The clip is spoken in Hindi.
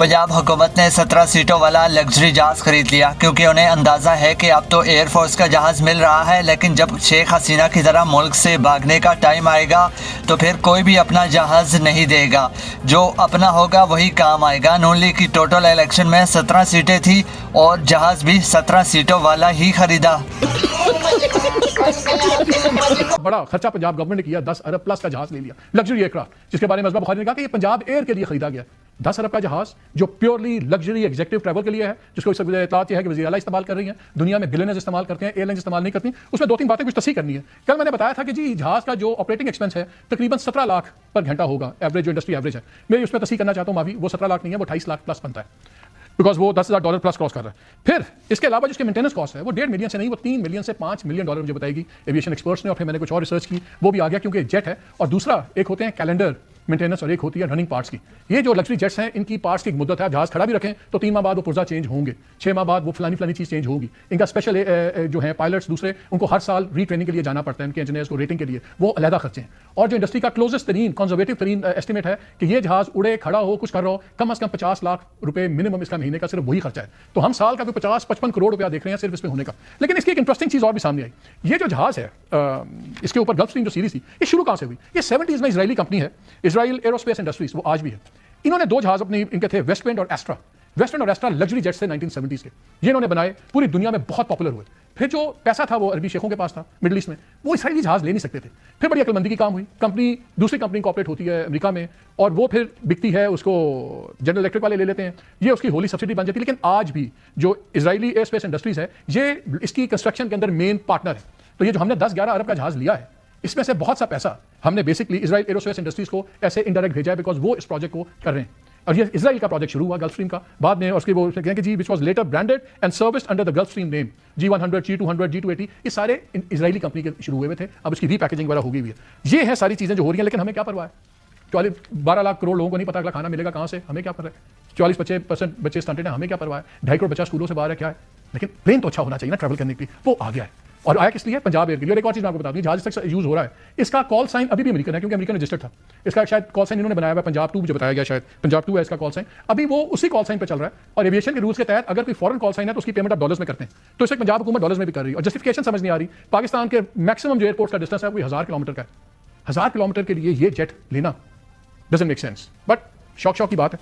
पंजाब हुकूमत ने 17 सीटों वाला लग्जरी जहाज खरीद लिया क्योंकि उन्हें अंदाज़ा है कि अब तो एयरफोर्स का जहाज़ मिल रहा है, लेकिन जब शेख हसीना की तरह मुल्क से भागने का टाइम आएगा तो फिर कोई भी अपना जहाज़ नहीं देगा। जो अपना होगा वही काम आएगा। नून लीग की टोटल इलेक्शन में 17 सीटें थी और जहाज़ भी 17 सीटों वाला ही खरीदा। बड़ा खर्चा पंजाब गवर्नमेंट ने किया, 10 अरब प्लस का जहाज ले लिया, लग्जरी एयरक्राफ्ट, जिसके बारे में अज़मा बुखारी ने कहा कि ये पंजाब एयर के लिए खरीदा गया। 10 अरब का जहाज जो प्योरली लग्जरी एग्जीक्यूटिव ट्रैवल के लिए है, जिसको इस इत्तलात है कि वज़ीर आला इस्तेमाल कर रही हैं, दुनिया में बिलियनर्स इस्तेमाल करते हैं, एयरलाइंस इस्तेमाल नहीं करती। उसमें 2-3 बातें कुछ तस्हीह करनी है। कल मैंने बताया था कि जी जहाज का जो ऑपरेटिंग एक्सपेंस है तकरीबन 17 लाख पर घंटा होगा, एवरेज जो इंडस्ट्री एवरेज है। मैं उसमें तस्हीह करना चाहता हूँ माफी, वो 17 लाख नहीं है, वो 28 लाख प्लस बनता है, बिकॉज वो $10,000 प्लस क्रॉस कर रहा है। फिर इसके अलावा जिसके मेंटेनेंस कॉस्ट है वो 1.5 मिलियन से नहीं, वो 3 मिलियन से $5 मिलियन मुझे बताएगी एविएशन एक्सपर्ट्स ने। और फिर मैंने कुछ और रिसर्च की, वो भी आ गया क्योंकि जेट है। और दूसरा एक होते हैं कैलेंडर मेंटेनेंस और एक होती है रनिंग पार्ट्स की। ये जो लग्जरी जेट्स हैं इनकी पार्ट्स की एक मुद्दत है, जहाज खड़ा भी रखें तो 3 माह बाद वो पुर्जा चेंज होंगे, 6 माह बाद वो फलानी चीज़ चेंज होगी। इनका स्पेशल जो है पायलट्स दूसरे, उनको हर साल रीट्रेनिंग के लिए जाना पड़ता है, इनके इंजीनियर्स को रेटिंग के लिए, वो अलहदा खर्चे हैं। और जो इंडस्ट्री का क्लोजेस्ट तरीन कंजर्वेटिव तरीन एस्टिमेट है कि ये जहाज उड़े खड़ा हो कुछ कर रहा हो, कम से कम 50 लाख रुपए मिनिमम इसका महीने का सिर्फ वही खर्चा है। तो हम साल का कोई 50-55 करोड़ रुपया देख रहे हैं सिर्फ इसमें होने का। लेकिन इसकी एक इंटरेस्टिंग चीज़ और भी सामने आई। ये जो जहाज है इसके ऊपर गल्फ स्ट्रीम जो सीरीज थी, ये शुरू कहाँ से हुई? ये 70s में इजरायली कंपनी है, इजराइल एरोस्पेस इंडस्ट्रीज, वो आज भी है। इन्होंने 2 जहाज अपने इनके थे, वेस्ट विंड और एस्ट्रा। वेस्ट विंड और एस्ट्रा लग्जरी जेट्स थे 1970s के, ये इन्होंने बनाए, पूरी दुनिया में बहुत पॉपुलर हुए। फिर जो पैसा था वो अरबी शेखों के पास था मिडिल ईस्ट में, वो इजरायली जहाज ले नहीं सकते थे। फिर बड़ी अक्लमंदी की काम हुई, कंपनी दूसरी कंपनी कॉपरेट होती है अमेरिका में और वो फिर बिकती है, उसको जनरल इलेक्ट्रिक वाले ले लेते हैं, ये उसकी होली सब्सिडी बन जाती है। लेकिन आज भी जो इजरायली एयरस्पेस इंडस्ट्रीज है ये इसकी कंस्ट्रक्शन के अंदर मेन पार्टनर है। तो ये जो हमने 10-11 अरब का जहाज लिया है, इसमें से बहुत सा पैसा हमने बेसिकली इजराइल एरोस्पेस इंडस्ट्रीज को ऐसे इनडायरेक्ट भेजा है, बिकॉज वो इस प्रोजेक्ट को कर रहे हैं। और ये इजराइल का प्रोजेक्ट शुरू हुआ गल्फ स्ट्रीम का, बाद में उसके वो कहते हैं कि G which was later branded and serviced under the Gulfstream name, G100, G200, G280, ये सारे इजरायली कंपनी के शुरू हुए थे। अब इसकी रीपैकेजिंग वगैरह हो गई हुई है। ये है सारी चीजें जो हो रही हैं, लेकिन हमें क्या परवाह है? 12 लाख करोड़ लोगों को नहीं पता अगला खाना मिलेगा कहां से, हमें क्या परवाह है? 40-50% बच्चे स्टंटेड हैं, हमें क्या परवाह है? 2.5 करोड़ बच्चा स्कूलों से बाहर है, क्या है? लेकिन प्लेन तो अच्छा होना चाहिए ना ट्रैवल करने के लिए, वो आ गया है। और आया किस लिए? पंजाब एयर के लिए। और एक और चीज़ मैं आपको बता दूं, जहाज तक यूज हो रहा है, इसका कॉल साइन अभी भी अमेरिकन है क्योंकि अमेरिकन रजिस्टर्ड था। इसका शायद कॉल साइन इन्होंने बनाया हुआ है पंजाब 2, मुझे बताया गया शायद पंजाब 2 है इसका कॉल साइन, अभी वो उसी कॉल साइन पे चल रहा है। और एविएशन के रूल्स के तहत अगर कोई फॉरेन कॉल साइन है तो उसकी पेमेंट आप डॉलर्स में करते हैं, तो इसे पंजाब हुकूमत डॉलर्स में भी कर रही है। और जस्टिफिकेशन समझ नहीं आ रही। पाकिस्तान के मैक्सिमम जो एयरपोर्ट का डिस्टेंस है वो 1000 किलोमीटर का है। 1000 किलोमीटर के लिए ये जेट लेना डजंट मेक सेंस, बट शौक की बात है।